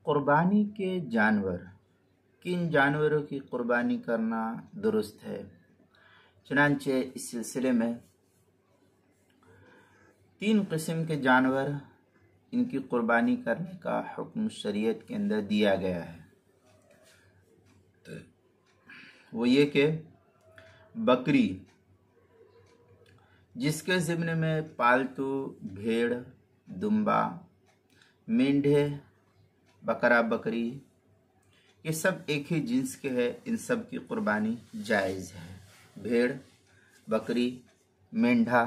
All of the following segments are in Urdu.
قربانی کے جانور، کن جانوروں کی قربانی کرنا درست ہے؟ چنانچہ اس سلسلے میں 3 قسم کے جانور، ان کی قربانی کرنے کا حکم شریعت کے اندر دیا گیا ہے۔ وہ یہ کہ بکری، جس کے ضمن میں پالتو بھیڑ، دمبا، مینڈھے، بکرا بکری، یہ سب ایک ہی جنس کے ہیں، ان سب کی قربانی جائز ہے۔ بھیڑ، بکری، مینڈھا،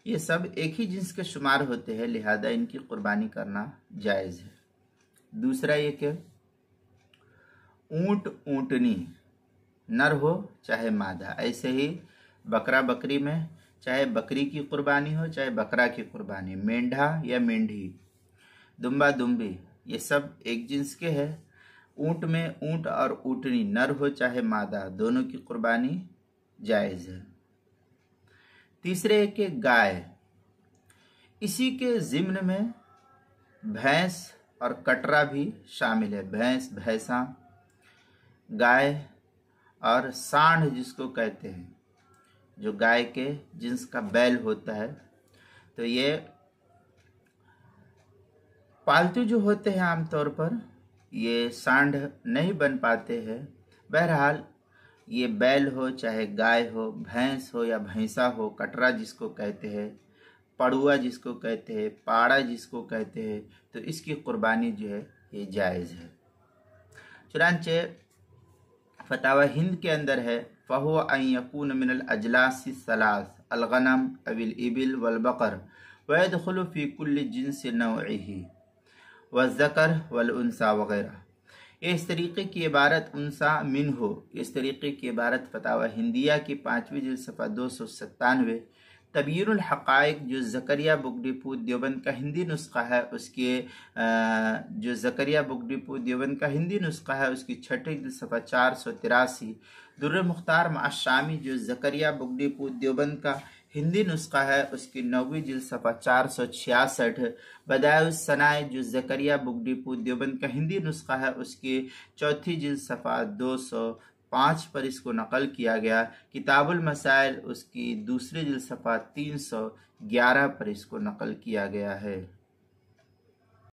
یہ سب ایک ہی جنس کے شمار ہوتے ہیں، لہذا ان کی قربانی کرنا جائز ہے۔ دوسرا یہ کہ اونٹ، اونٹنی، نر ہو چاہے مادہ، ایسے ہی بکرا بکری میں چاہے بکری کی قربانی ہو چاہے بکرا کی قربانی، مینڈھا یا مینڈھی، دمبا دمبی، یہ سب ایک جنس کے ہیں۔ اونٹ میں اونٹ اور اونٹنی، نر ہو چاہے مادہ، دونوں کی قربانی جائز ہے۔ تیسرے کہ گائے، اسی کے ضمن میں بھینس اور کٹرا بھی شامل ہے۔ بھینس، بھینساں، گائے اور سانڈ جس کو کہتے ہیں، جو گائے کے جنس کا بیل ہوتا ہے، تو یہ پالتو جو ہوتے ہیں عام طور پر یہ سانڈ نہیں بن پاتے ہیں۔ بہرحال یہ بیل ہو چاہے گائے ہو، بھینس ہو یا بھینسا ہو، کٹرا جس کو کہتے ہیں، پڑوا جس کو کہتے ہیں، پاڑا جس کو کہتے ہیں، تو اس کی قربانی جو ہے یہ جائز ہے۔ چنانچہ فتاوی ہند کے اندر ہے فَهُوَ أَن يَكُونَ مِنَ الْأَجْلَاسِ الثَّلَاثِ الْغَنَمُ أَوِ الْإِبِلِ وَالْبَقَرِ وَيَدْخُلُ فِي كُلِّ جِنْسِ نَوْعِهِ وَالذَّكَرِ وَالْأُنْثَى وغیرہ۔ یہ اس طریقے کی عبارت انثى من ہو، اس طریقے کی عبارت فتاوی ہندیہ کی 5ویں جلد صفحہ 297، تبیین الحقائق جو زکریا بک ڈپو دیوبند کا ہندی نسخہ ہے، اس کے جو زکریا بک ڈپو دیوبند کا ہندی نسخہ ہے اس کی 6 جلد صفحہ 483، در مختار مع الشامی جو زکریا بک ڈپو دیوبند کا ہندی نسخہ ہے اس کی 9ویں جلد صفحہ 466، بدائع الصنائع جو زکریا بک ڈپو دیوبند کا ہندی نسخہ ہے اس کی 4 جلد صفحہ 205 پر اس کو نقل کیا گیا۔ کتاب المسائل اس کی 2 جلد صفحہ 311 پر اس کو نقل کیا گیا ہے۔